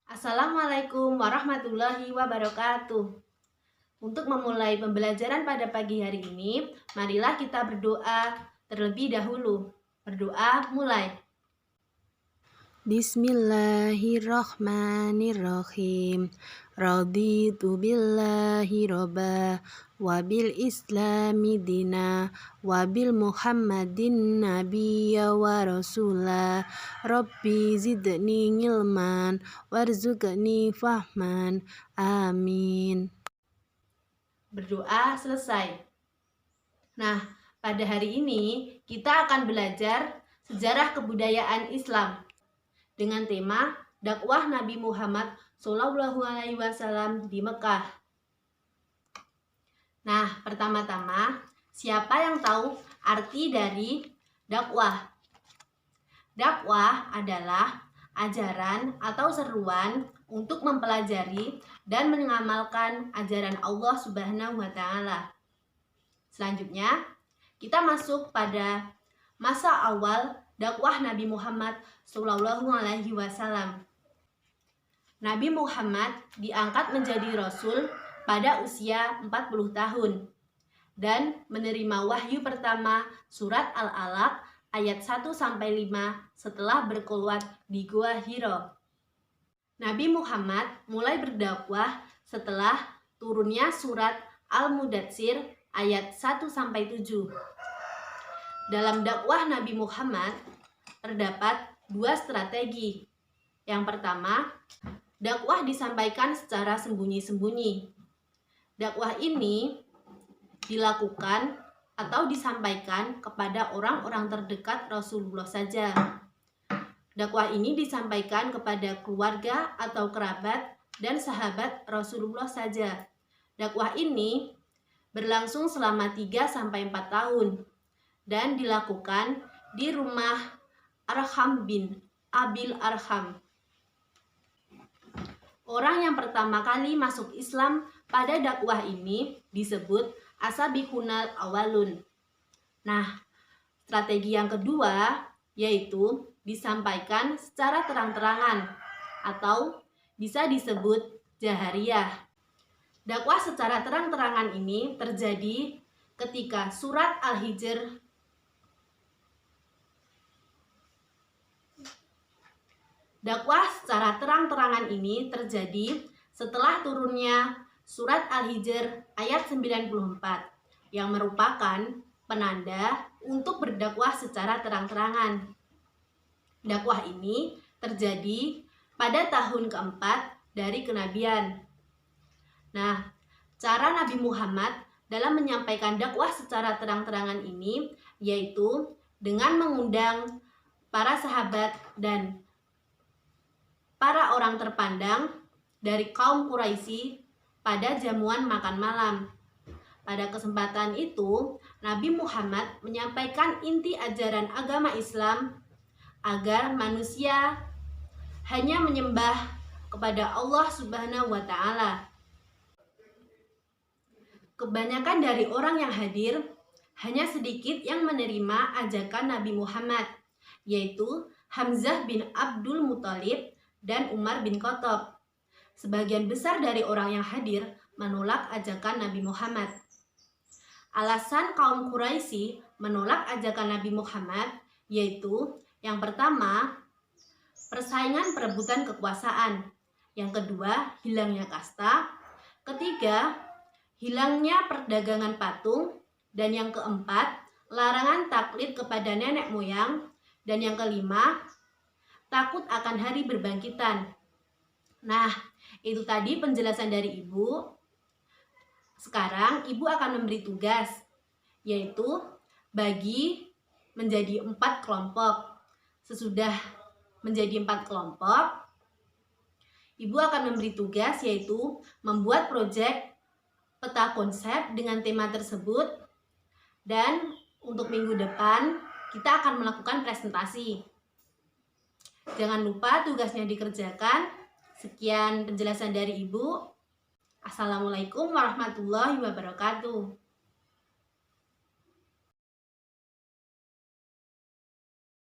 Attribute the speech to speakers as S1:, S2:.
S1: Assalamualaikum warahmatullahi wabarakatuh. Untuk memulai pembelajaran pada pagi hari ini, marilah kita berdoa terlebih dahulu. Berdoa mulai.
S2: Bismillahirrahmanirrahim. Raditu billahi robba wabil islami dina wabil muhammadin nabiyya wa rasula. Rabbi zidni ilman warzuqni fahman. Amin.
S1: Berdoa selesai. Nah, pada hari ini kita akan belajar sejarah kebudayaan Islam dengan tema dakwah Nabi Muhammad SAW di Mekah. Nah, pertama-tama, siapa yang tahu arti dari dakwah? Dakwah adalah ajaran atau seruan untuk mempelajari dan mengamalkan ajaran Allah Subhanahu wa Ta'ala. Selanjutnya, kita masuk pada masa awal dakwah Nabi Muhammad SAW. Nabi Muhammad diangkat menjadi Rasul pada usia 40 tahun dan menerima wahyu pertama surat Al-Alaq ayat 1-5 setelah berkhulwat di Gua Hiro. Nabi Muhammad mulai berdakwah setelah turunnya surat Al-Mudatsir ayat 1-7. Dalam dakwah Nabi Muhammad terdapat dua strategi. Yang pertama, dakwah disampaikan secara sembunyi-sembunyi. Dakwah ini dilakukan atau disampaikan kepada orang-orang terdekat Rasulullah saja. Dakwah ini disampaikan kepada keluarga atau kerabat dan sahabat Rasulullah saja. Dakwah ini berlangsung selama 3-4 tahun dan dilakukan di rumah Arham bin Abil Arham. Orang yang pertama kali masuk Islam pada dakwah ini disebut Asabiqunal Awalun. Nah, strategi yang kedua yaitu disampaikan secara terang-terangan atau bisa disebut jahariyah. Dakwah secara terang-terangan ini terjadi ketika surat Al-Hijr Dakwah secara terang-terangan ini terjadi setelah turunnya surat Al-Hijr ayat 94 yang merupakan penanda untuk berdakwah secara terang-terangan. Dakwah ini terjadi pada tahun keempat dari kenabian. Nah, cara Nabi Muhammad dalam menyampaikan dakwah secara terang-terangan ini yaitu dengan mengundang para sahabat dan para orang terpandang dari kaum Quraisy pada jamuan makan malam. Pada kesempatan itu, Nabi Muhammad menyampaikan inti ajaran agama Islam agar manusia hanya menyembah kepada Allah Subhanahu wa Ta'ala. Kebanyakan dari orang yang hadir hanya sedikit yang menerima ajakan Nabi Muhammad, yaitu Hamzah bin Abdul Muthalib dan Umar bin Khattab. Sebagian besar dari orang yang hadir menolak ajakan Nabi Muhammad. Alasan kaum Quraisy menolak ajakan Nabi Muhammad yaitu yang pertama, persaingan perebutan kekuasaan. Yang kedua, hilangnya kasta. Ketiga, hilangnya perdagangan patung. Dan yang keempat, larangan taklid kepada nenek moyang. Dan yang kelima, takut akan hari berbangkitan. Nah, itu tadi penjelasan dari Ibu. Sekarang Ibu akan memberi tugas, yaitu bagi menjadi 4 kelompok. Sesudah menjadi 4 kelompok, Ibu akan memberi tugas yaitu membuat proyek peta konsep dengan tema tersebut. Dan untuk minggu depan kita akan melakukan presentasi. Jangan lupa tugasnya dikerjakan. Sekian penjelasan dari Ibu. Assalamualaikum warahmatullahi wabarakatuh.